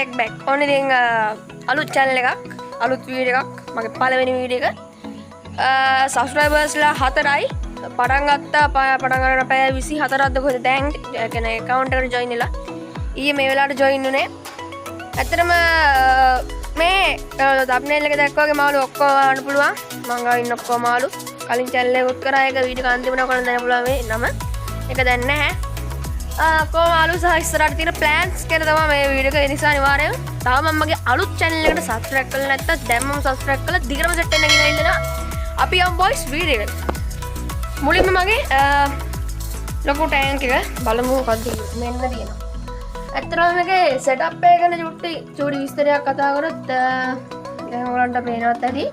take back. ඔන්න ඉතින් අලුත් channel එකක් අලුත් වීඩියෝ එකක් මගේ පළවෙනි වීඩියෝ එක subscribers ලා 4යි පටන් ගත්තා පටන් ගන්න පැය 24ක්ද කොහෙද දැන් කියන්නේ account එකට join වෙලා ඊයේ මේ වෙලාවට join උනේ ඇත්තටම මේ thumbnail එක දැක්ක වගේ මාළු ඔක්කොම වහන්න පුළුවන් මං ගාව ඉන්න ඔක්කොම මාළු කලින් channel එක උත් කරා ඒක වීඩියෝ අන්තිමට ඔයගොල්ලෝ දැනගන්න පුළුවන් මේ නම ඒක දැන් නැහැ කොහොම ආලු සහ ඉස්සරහට තියෙන ප්ලෑන්ස් ගැන තමයි මේ වීඩියෝ එක ඒ නිසා අනිවාර්යයෙන් තාම මම මගේ අලුත් channel එකට subscribe කරලා නැත්නම් දැන්මම subscribe කරලා දිගටම set වෙන්න කියලා ඉන්නවා අපි යමු boys වීඩියෝ එකට මුලින්ම මගේ ලොකු ටැංක් එක බලමු මොකක්ද මෙන්න තියෙනවා ඇත්තටම මේකේ setup එක ගැන චූටි විස්තරයක් කතා කරොත් දැන් ඔයගලන්ට පේනවත් ඇති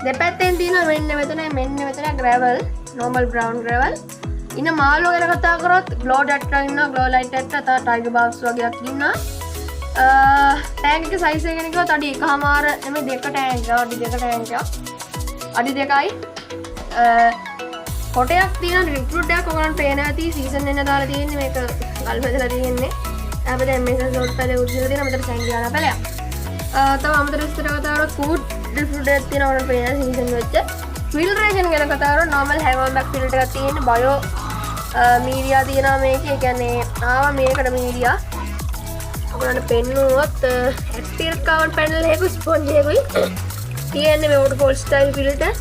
දෙපැත්තෙන් තියෙනවා මෙන්න මෙතන gravel normal brown gravel ඉන්න මාළු ගැන කතා කරොත් glow detector ඉන්නවා glow light detector තව tiger bulbs වගේක් ඉන්නවා ටැංක් එක size එක ගැන කිව්වොත් අඩි 1.5 නෙමෙයි දෙක ටැංක් එක අඩි දෙක ටැංක් එක අඩි දෙකයි කොටයක් තියෙන recruit එකක් ඔයගලන්ට පේන ඇති season එක දාලා තියෙන්නේ මේක ගල් බෙදලා තියෙන්නේ අපි දැන් මේ සෝට් පැලේ උදිලා තියෙනවා මෙතන සැංගියාලා පැලයක් තව අමතර විස්තර කතා කරොත් food recruit එකක් තියෙනවා ඔයගලන්ට පේන season වෙච්ච filtration ගැන කතා කරොත් normal Havelback filter එකක් තියෙන්නේ bio media තියෙනවා මේකේ ඒ කියන්නේ ආවා මේකට media ඔයගලන්ට පෙන්නුවොත් exterior carbon panel එකක sponge එකකුයි තියෙන්නේ මේ waterfall style filter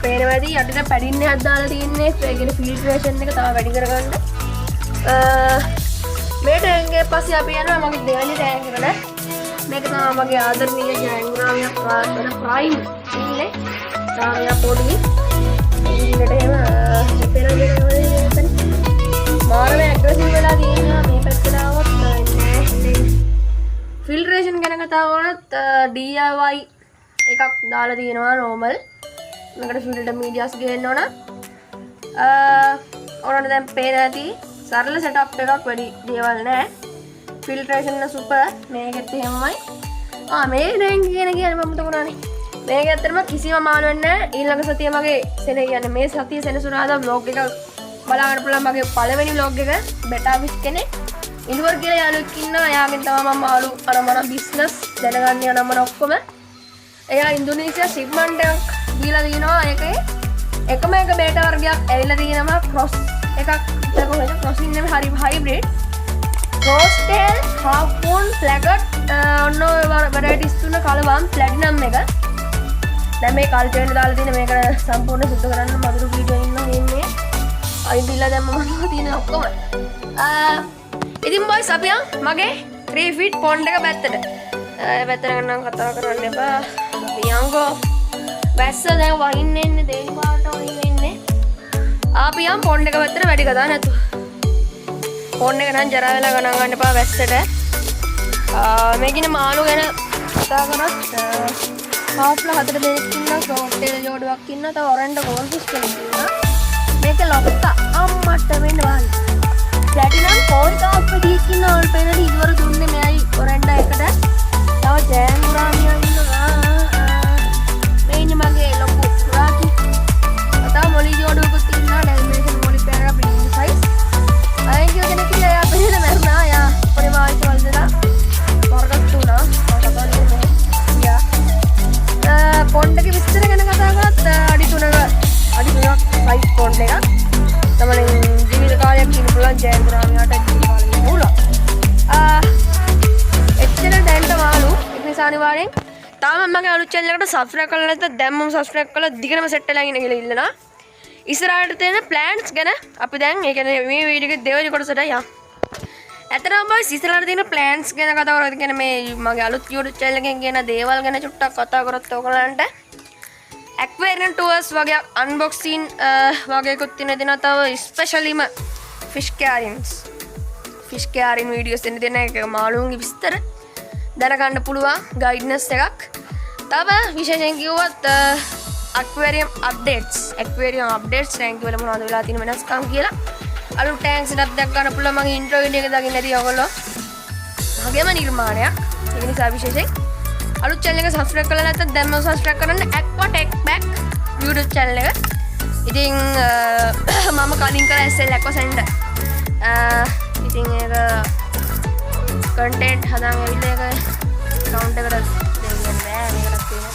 පේනවාදී යටිට පැඩින් එකක් දාලා තියෙන්නේ ඒ කියන්නේ filtration එක තව වැඩි කරගන්න මේ ටැංක් එක පස්සේ අපි යනවා මගේ දෙවෙනි ටැංක් එකට මේක තමයි මගේ ආදරණීය ජයංග්‍රාමිය ප්‍රයිම් ඉන්නේ රාමිය පොඩි ඉන්නට එහෙම මාරම ඇග්‍රෙසිව් වෙලා තියෙනවා මේ පැත්තට આવොත් ෆිල්ටරේෂන් ගැන කතා කරනත් DIY එකක් දාලා තියෙනවා normal මේකට ෆිල්ටර් මීඩියාස් ගේන්න ඕන ඔයාලට දැන් පේන ඇති සරල සෙටප් එකක් වැඩි දේවල් නැහැ ෆිල්ටරේෂන් එක සුපර් මේකෙත් එහෙමයි මේ ටැංක් කියන්නේ මම තෝරන්නේ මේක ඇත්තටම කිසිම මාළුවක් නැහැ ඊළඟ සතිය මගේ කියන්නේ මේ සතිය සෙනසුරාදා vlog එක බලන්න පුළුවන් මගේ පළවෙනි vlog එක බෙටා විස් කෙනෙක් ඉන්දුවර් කියලා යාළුවෙක් ඉන්නවා එයාගෙන් තමයි මම මාළු අරමන බිස්නස් දැනගන්න යන මම ඔක්කොම එයා ඉන්දුනීසියා shipment එකක් දීලා දිනවා ඒකේ එකම එක බේටා වර්ගයක් ඇවිල්ලා තියෙනවා cross එකක් කොහෙද crossing නෙමෙයි හරි hybrid cross tail half moon flagged ඔන්න ඔය varieties තුන කලවම් platinum එක දැන් මේ කල්චර් එක දාලා තියෙන මේක සම්පූර්ණ සුද්ධ කරන්න මధుරු වීඩියෝ ඉන්නවා ඉන්නේ අයිදිලා දැන් මම තියෙන ඔක්කොම ඉතින් boys අපි මගේ 3 feet pond එක පැත්තට නම් කතා කරන්න එපා අපි යන්කෝ වැස්ස දැන් වහින්න එන්නේ දෙවි පාට වහින්න එන්නේ අපි pond එක පැත්තට වැඩි කතා නැතුව pond එක නම් ජරා වෙලා ගණන් ගන්න එපා වැස්සට මේකින මාළු ගැන කතා කරොත් හාෆ්ලා 4 දෙනෙක් ඉන්නවා කොක්ටේල් ජෝඩුවක් ඉන්නවා තව ඔරෙන්ඩ ගෝල් ෆිෂ් කෙනෙක් ඉන්නවා මේක ලොක්කා අම්මට වෙන්න වාලි ප්ලැටිනම් පොඩ්කාස්ට් එකක් ඉන්නවා ඔල් පේනද ඉවර දුන්නේ මෙයි ඔරෙන්ඩ එකට තව ජෑන්ගුරාමියා ඉන්නවා මේ ඉන්නේ මගේ ලොකු රාකි තව මොලි ජෝඩුවකුත් ඉන්නවා ඩැල්මේෂන් මොලි පෙරා බ්‍රීඩින් සයිස් අයින් කියන කෙනෙක් ඉල්ල එයා පෙරේද මරුණා යා පරිමායිට වල්දලා වර්ගක් තුනා පොන්ඩ් එකේ විස්තර ගැන කතා කරත් අඩි 3ක් සයිස් පොන්ඩ් එකක් තමයි ජීවිත කාලයක් ඉන්න පුළුවන් ජයග්‍රාමියාට ජීවිත කාලෙක පුළුවන් එච්චර දැන්ට මාළු ඒක නිසා අනිවාර්යෙන් තාම මගේ අලුත් channel එකට subscribe කරලා නැත්නම් දැන්මම subscribe කරලා දිගටම set වෙලා ඉන්න කියලා ඉල්ලනවා ඉස්සරහට තියෙන plans ගැන අපි දැන් ඒ කියන්නේ මේ වීඩියෝ එකේ දෙවෙනි කොටසට යමු ඇත්තටම boys ඉස්සරහට තියෙන plans ගැන කතා කරලා කියන්නේ මේ මගේ අලුත් YouTube channel එකෙන් කියන දේවල් ගැන චුට්ටක් කතා කරොත් ඔයගලන්ට aquarium tours වගේ unboxing වගේකුත් තියෙනවා තව ස්පෙෂලිම fish carrying videos දෙන එක මාළුන්ගේ විස්තර දැනගන්න පුළුවන් guidance එකක් තව විශේෂයෙන් කිව්වොත් aquarium updates thank you වල මොනවද වෙලා තියෙන වෙනස්කම් කියලා අලුත් tank setup දෙයක් ගන්න පුළුවන් මගේ intro video එක දකින්න ඇති ඔයගොල්ලෝ මගේම නිර්මාණයක් ඒ නිසා විශේෂයෙන් අලුත් channel එක subscribe කරලා නැත්නම් දැන්ම subscribe කරන්න aqua tech back YouTube channel එක ඉතින් මම කලින් කරා SL aqua center ඉතින් ඒක කන්ටෙන්ට් හදාගෙන ඇවිල්ලා ඒක account එකට දෙන්න බෑ මේකටත් තියෙන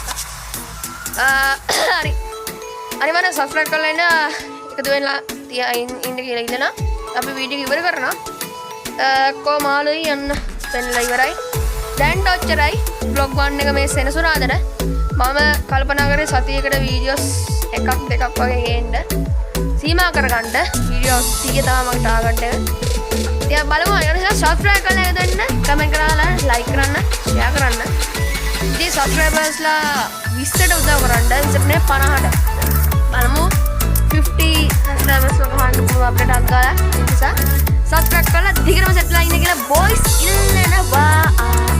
හරි අනිවාර්යෙන් subscribe කරලා ඉන්න එකතු වෙලා ඉන්න කියලා ඉඳලා අපි වීඩියෝ ඉවර කරනවා කොමාලුයි යන්න පෙන්නලා ඉවරයි දැන් ඔච්චරයි vlog 1 එක මේ සෙනසුරාදට මම කල්පනා කරේ සතියකට වීඩියෝස් එකක් දෙකක් වගේ ගේන්න සීමා කරගන්න වීඩියෝ 30 තමයි මම ටාගට් එක ඉතින් බලමු අනිවාර්යෙන් subscribe කරලා දෙන්න කමෙන්ට් කරලා like කරන්න share කරන්න ඉතින් subscribersලා 20ට උදව් කරන්න 20ට නේ 50ට බලමු 50 subscribers වගහන්න පුළුවන් අපිට අග්ගාලා ඒ නිසා subscribe කරලා දිගටම සෙට්ලා ඉන්න කියලා boys ඉල්ලනවා